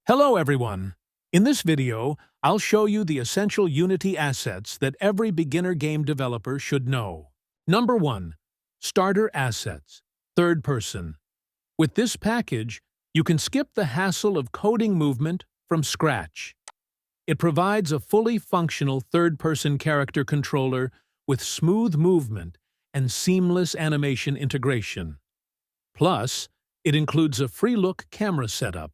Hello everyone! In this video, I'll show you the essential Unity assets that every beginner game developer should know. Number 1. Starter Assets. Third person. With this package, you can skip the hassle of coding movement from scratch. It provides a fully functional third-person character controller with smooth movement and seamless animation integration. Plus, it includes a free-look camera setup,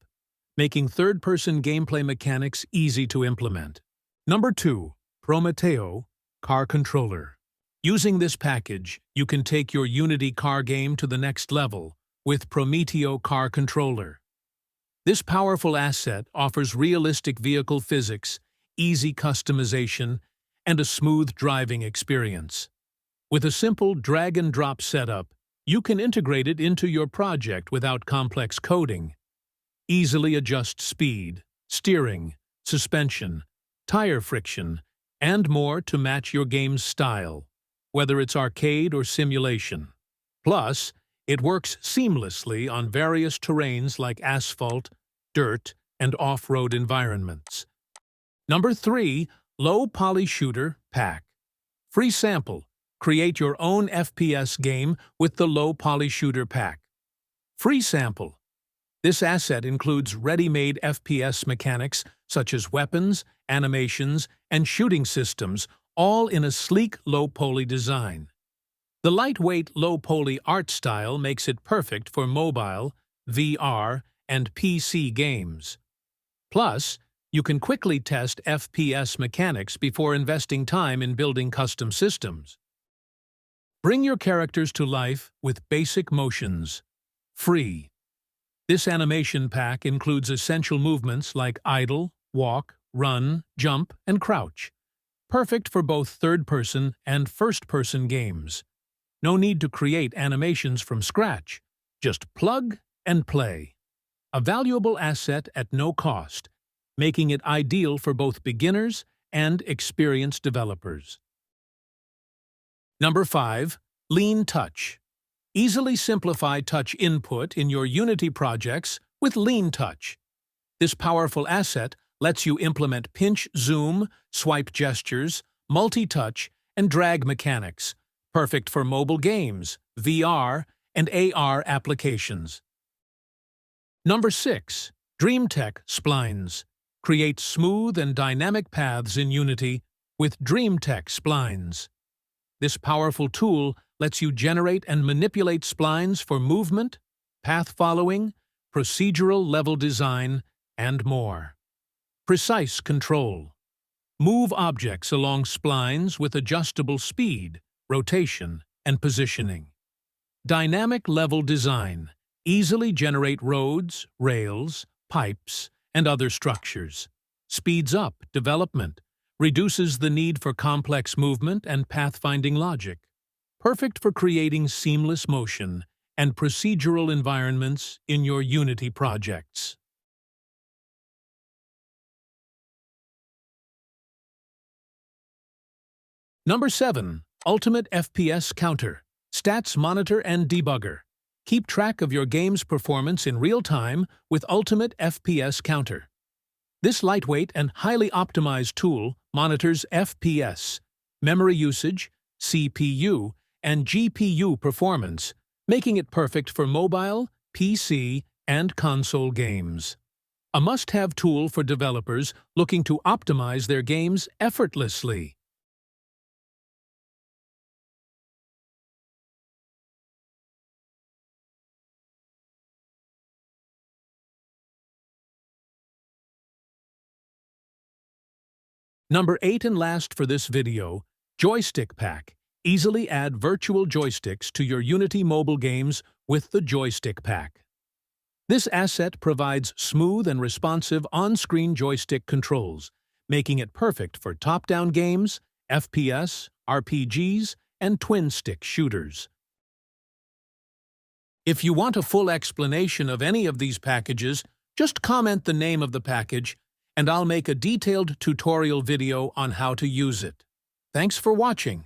making third-person gameplay mechanics easy to implement. Number 2. Prometeo Car Controller. Using this package, you can take your Unity car game to the next level with Prometeo Car Controller. This powerful asset offers realistic vehicle physics, easy customization, and a smooth driving experience. With a simple drag-and-drop setup, you can integrate it into your project without complex coding. Easily adjust speed, steering, suspension, tire friction, and more to match your game's style, whether it's arcade or simulation. Plus, it works seamlessly on various terrains like asphalt, dirt, and off-road environments. Number 3. Low Poly Shooter Pack. Free sample. Create your own FPS game with the Low Poly Shooter Pack. Free sample. This asset includes ready-made FPS mechanics such as weapons, animations, and shooting systems, all in a sleek low-poly design. The lightweight low-poly art style makes it perfect for mobile, VR, and PC games. Plus, you can quickly test FPS mechanics before investing time in building custom systems. Bring your characters to life with basic motions. Free. This animation pack includes essential movements like idle, walk, run, jump, and crouch. Perfect for both third-person and first-person games. No need to create animations from scratch. Just plug and play. A valuable asset at no cost, making it ideal for both beginners and experienced developers. Number 5. Lean Touch. Easily simplify touch input in your Unity projects with Lean Touch. This powerful asset lets you implement pinch, zoom, swipe gestures, multi-touch, and drag mechanics, perfect for mobile games, VR, and AR applications. Number 6. DreamTech Splines. Create smooth and dynamic paths in Unity with DreamTech Splines. This powerful tool lets you generate and manipulate splines for movement, path following, procedural level design, and more. Precise control. Move objects along splines with adjustable speed, rotation, and positioning. Dynamic level design. Easily generate roads, rails, pipes, and other structures. Speeds up development. Reduces the need for complex movement and pathfinding logic. Perfect for creating seamless motion and procedural environments in your Unity projects. Number 7. Ultimate FPS Counter. Stats Monitor and Debugger. Keep track of your game's performance in real time with Ultimate FPS Counter. This lightweight and highly optimized tool monitors FPS, memory usage, CPU, and GPU performance, making it perfect for mobile, PC, and console games. A must-have tool for developers looking to optimize their games effortlessly. Number 8 and last for this video, Joystick Pack. Easily add virtual joysticks to your Unity mobile games with the Joystick Pack. This asset provides smooth and responsive on-screen joystick controls, making it perfect for top-down games, FPS, RPGs, and twin-stick shooters. If you want a full explanation of any of these packages, just comment the name of the package, and I'll make a detailed tutorial video on how to use it. Thanks for watching.